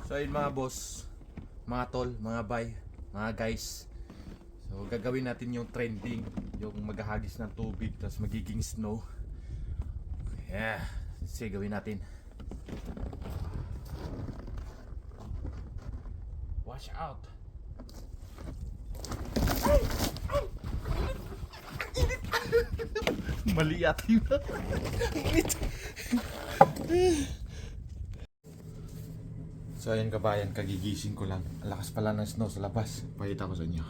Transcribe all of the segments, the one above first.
So ayun mga boss, mga tol, mga bay, mga guys. So gagawin natin yung trending, yung maghahagis ng tubig tapos magiging snow. Yeah, sige gawin natin. Watch out. Mali yata yun. So ayan kabayan, kagigising ko lang. Ang lakas pala ng snow sa labas. Pakita ko sa inyo.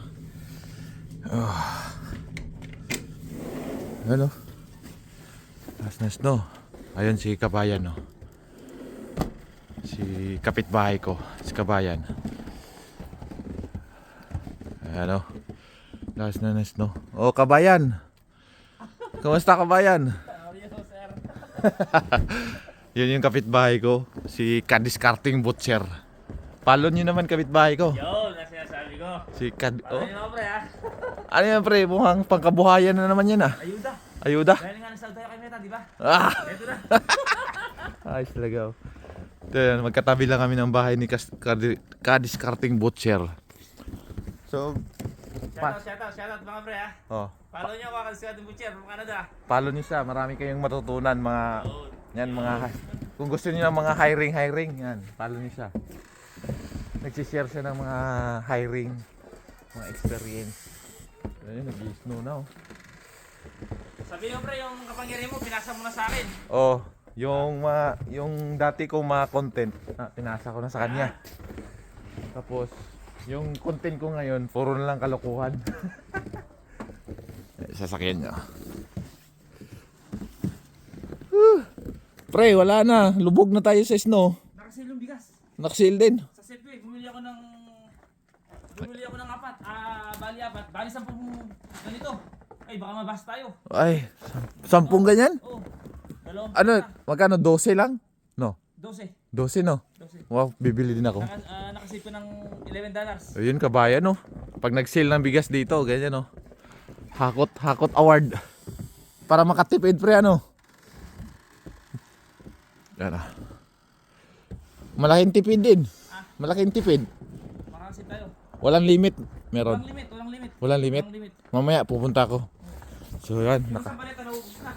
Ano? Lakas ng snow. Ayun si kabayan, no. Si kapitbahay ko, si kabayan. Ayan, no. Lakas na ng snow. Oh, kabayan. Kamusta kabayan? Yun yung kapitbahay ko, si Kadiskarting Butcher. Follow nyo naman kapitbahay ko. Yo, sinasabi ko. Si Kad... Ano Oh. yun ako pre ha? Ano yan pre? Mukhang pangkabuhayan na naman yan ah. Ayuda. Ayuda? Galing nga nasa tayo kay Meta, di ba? Ah! Ito na. Ayos talaga oh. Ito yan, magkatabi lang kami ng bahay ni Kadiskarting Butcher. So, Shoutout mga pre ha. oh, Follow nyo ako kasi ating butcher from Canada. follow nyo siya. Marami kayong matutunan mga... Yan mga... Kung gusto niyo ng mga hiring, yan. Follow nyo siya. Nagsishare siya ng mga hiring, mga experience. Ayun, nag-snow na oh. Sabi nyo pre, yung kapangyarihan mo, pinasa mo na sa akin. Oh, yung dati kong mga content, pinasa ko na sa kanya. Tapos, yung content ko ngayon, puro na lang kalokohan. Sasakyan niya. Pre, wala na. Lubog na tayo sa snow. Nakasil yung bigas. Nakasil din. Sa Safeway, bumili ako ng 4. Bali 10 ganito. Ay, baka mabas tayo. Ay, 10 ganyan? Oo. Dalawang Ano, magkano? 12 lang? No, 12. 12 no? 12. Wow, bibili din ako. Nakasave ko ng $11. Ayun kabayan no. Pag nag-sale ng bigas dito, ganyan no. Hakot award. Para makatipid pre ano. Yan ah. Malaking tipid din. Malaking tipid. Makakasave tayo. Walang limit. Meron. Walang limit. Walang limit. Mamaya pupunta ako. So yan, Yung sa baleta naubos na.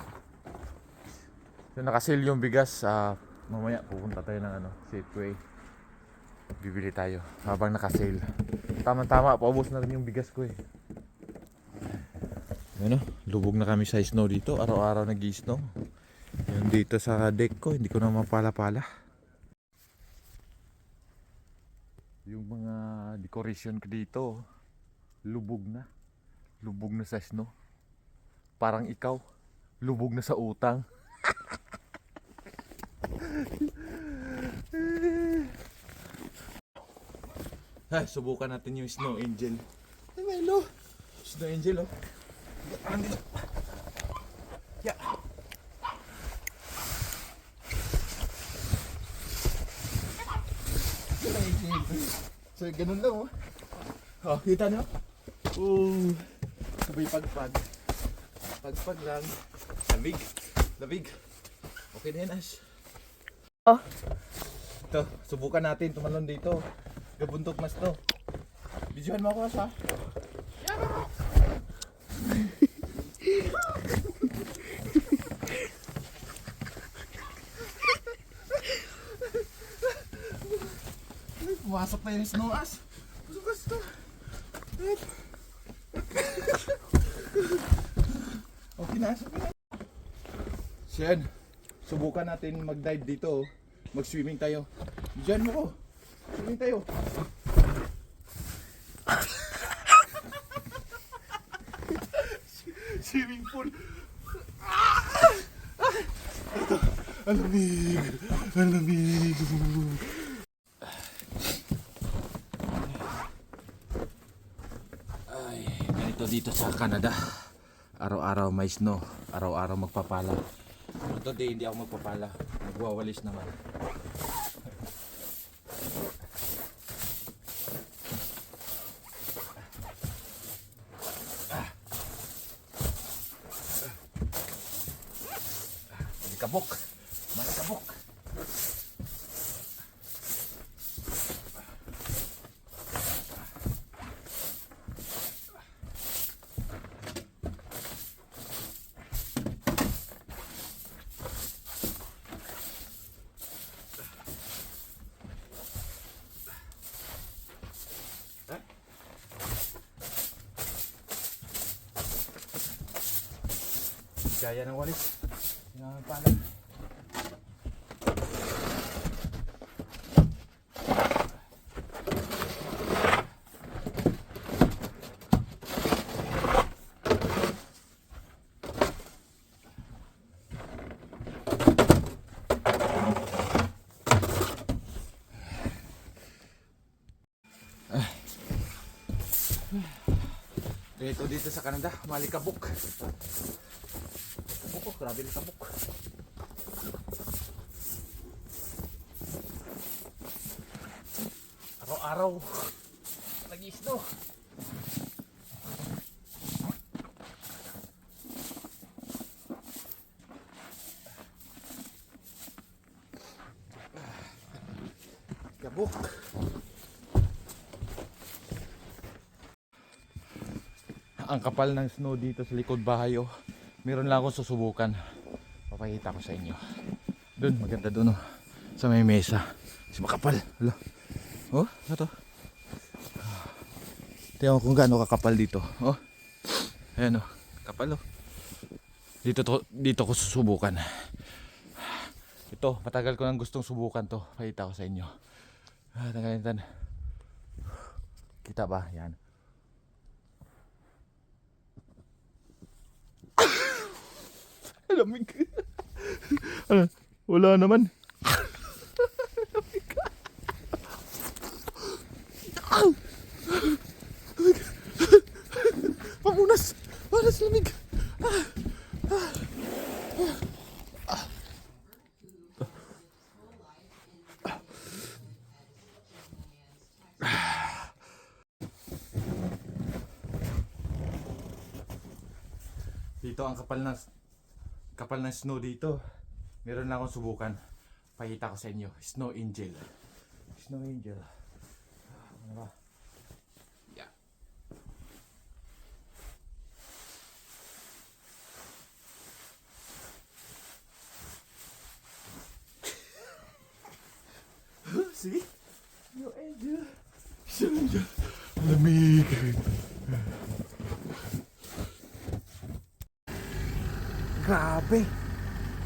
so naka-sale yung bigas. Mamaya pupunta tayo ng Safeway. Bibili tayo habang naka-sale. Tama-tama, paubos na rin yung bigas ko eh. Ano, lubog na kami sa snow dito. Araw-araw nag-i-snow. Yung dito sa deck ko, hindi ko na mapala-pala. Yung mga decoration ko dito, lubog na. Lubog na sa snow. Parang ikaw, lubog na sa utang. Ay, subukan natin yung Snow Angel. Ay, Milo. Snow Angel, oh. Andito. Yeah. So, ganun lang, oh. Oh, kita nyo? Sabay pagpag. Pagpag lang. Labig. Labig. Okay na yan, Ash. Oh. Ito, subukan natin tumalon dito. Gabuntok mas to. Videohan mo ako, Ash, ha? Pumasok na yung snow, Ash. Pumasok to. Okay na, okay na. Siyan, subukan natin mag-dive dito. Mag-swimming tayo. Diyan mo ko. Swimming tayo. Swimming pool. Ito, ang lamig. Ang lamig. Ay, ganito dito sa Canada. Araw-araw may snow. Araw-araw magpapala. Today hindi ako magpapala. Nagwawalis naman. Malikabok. Malikabok. Gaya ng walis. Yan ang palad. Ito dito sa Canada, malikabok. Oh, grabe likabok. Araw-araw nag-isno. Kabuk. Ang kapal ng snow dito sa likod bahay, oh. Meron lang akong susubukan. Papakita ko sa inyo. Doon, maganda doon, oh. Sa may mesa. Kasi makapal. Hala. Oh, ito. Tingnan mo kung gaano kakapal dito. Oh. Ayan, oh. Kapal, oh. Dito ko susubukan. Ito, matagal ko nang gustong subukan to. Pakita ko sa inyo. Tangalitan. Kita ba? Yan. Lamig. Wala naman. Pamunas. Pamunas lamig. Dito ang kapal ng snow dito. Meron na akong subukan. Pakita ko sa inyo. Snow angel. Snow angel. Ano ba? Yeah. See? Snow angel. Snow angel. Lamig. Grabe.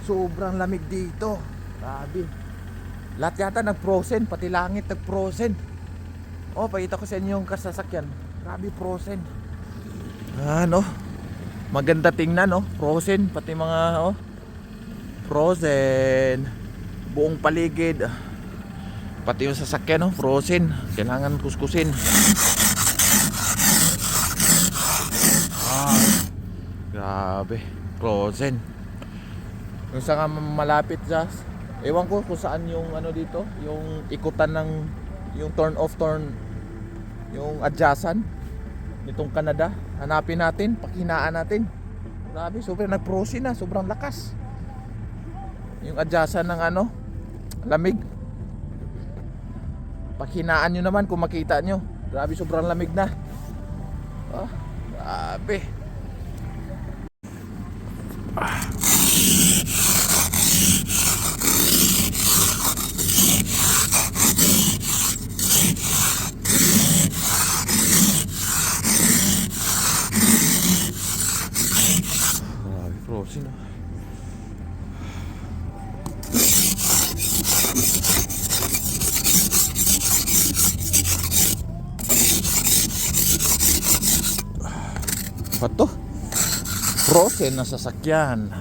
Sobrang lamig dito. Grabe. Lahat yata nag-frozen, pati langit nag-frozen. Oh, pakita ko sa inyo yung kasasakyan. Grabe, frozen. Ano? Maganda tingnan, no? Frozen, pati mga frozen. Buong paligid. Pati yung sasakyan, no? Frozen. Kailangan kuskusin. Grabe. Frozen. Yung sa nga malapit dyan, ewan ko kung saan yung ano dito, yung ikutan ng yung yung adjacent nitong Canada. Hanapin natin, pakinaan natin. Grabe, sobrang nag-frozen na, sobrang lakas. Yung adjacent ng lamig. Pakinaan nyo naman kung makita nyo. Grabe, sobrang lamig na. Oh, grabe. Frozen. Pato? Frozen na sasakyan.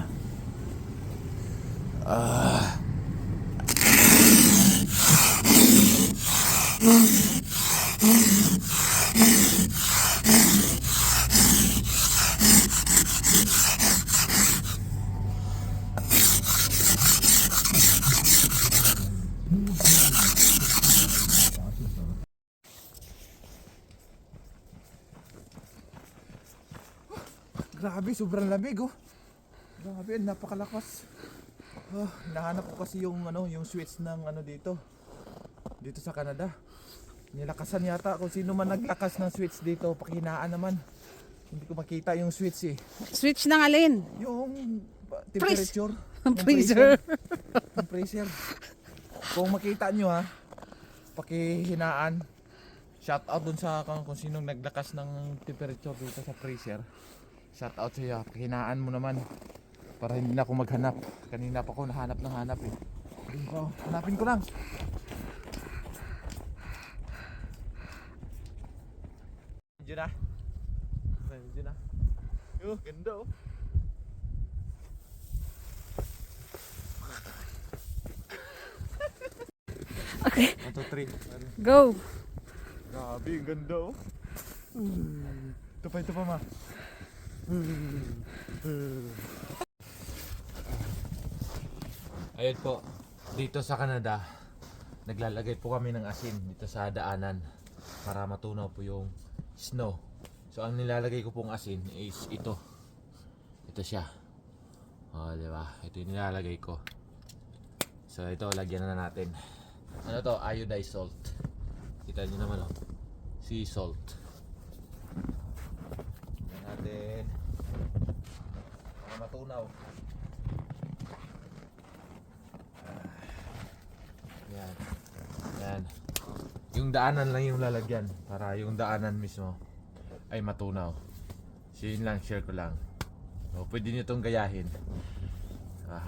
Grabe, sobrang lamig, oh. Grabe, napakalakas. Hinahanap ko kasi yung yung switch ng dito sa Canada. Nilakasan yata kung sino man naglakas ng switch dito. Pakinaan naman. Hindi ko makita yung switch, eh. Switch ng alin? Yung temperature. Yung Freezer. Yung freezer. Kung makita nyo, pakihinaan. Shout out dun sa kung sinong naglakas ng temperature dito sa freezer. Shout out sa'yo. Pakihinaan mo naman. Para hindi na ako maghanap. Kanina pa ako nahanap ng hanap eh. Oh, hanapin ko lang. Diyan na. Diyan na. Oh, ganda oh. Okay, 1, 2, 3. go. Grabe, ang ganda oh. Ito pa ma. Ayun po, dito sa Canada, naglalagay po kami ng asin dito sa daanan para matunaw po yung snow. So ang nilalagay ko pong asin is ito. Ito siya. Oh, di ba? Ito yung nilalagay ko. So ito, lagyan na natin. Ano to? Iodized salt. Kita niyo naman oh. Sea salt. Lagyan natin. Para matunaw. Yan. Yan. Yung daanan lang yung lalagyan para yung daanan mismo ay matunaw. So yun lang, share ko lang. So, pwede nyo itong gayahin.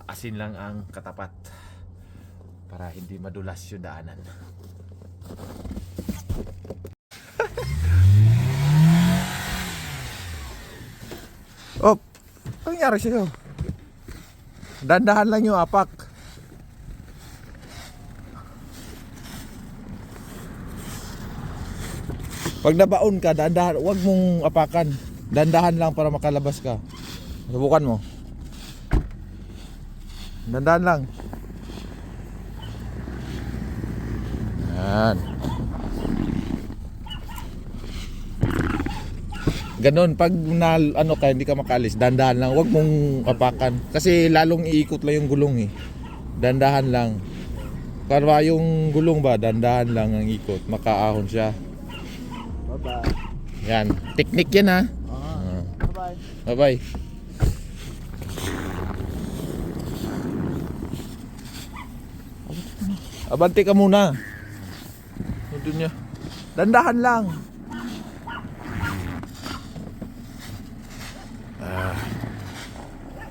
Asin lang ang katapat para hindi madulas yung daanan. Oh, ano nangyari sa'yo? Dandahan lang yung apak. Pag nabaon ka, dandahan, huwag mong apakan. Dandahan lang para makalabas ka. Subukan mo. Dandahan lang. Yan. Ganon, pag ano ka, hindi ka makalis, dandahan lang. Huwag mong apakan. Kasi lalong iikot lang yung gulong eh. Dandahan lang. Para yung gulong ba, dandahan lang ang ikot. Makaahon siya. Bye-bye. Yan. Teknik yan ha. Bye-bye. Bye-bye. Abante ka muna. Nandun niya. Dandahan lang.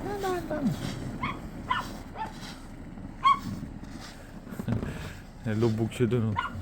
Dandahan lang. Nalubog siya dun oh.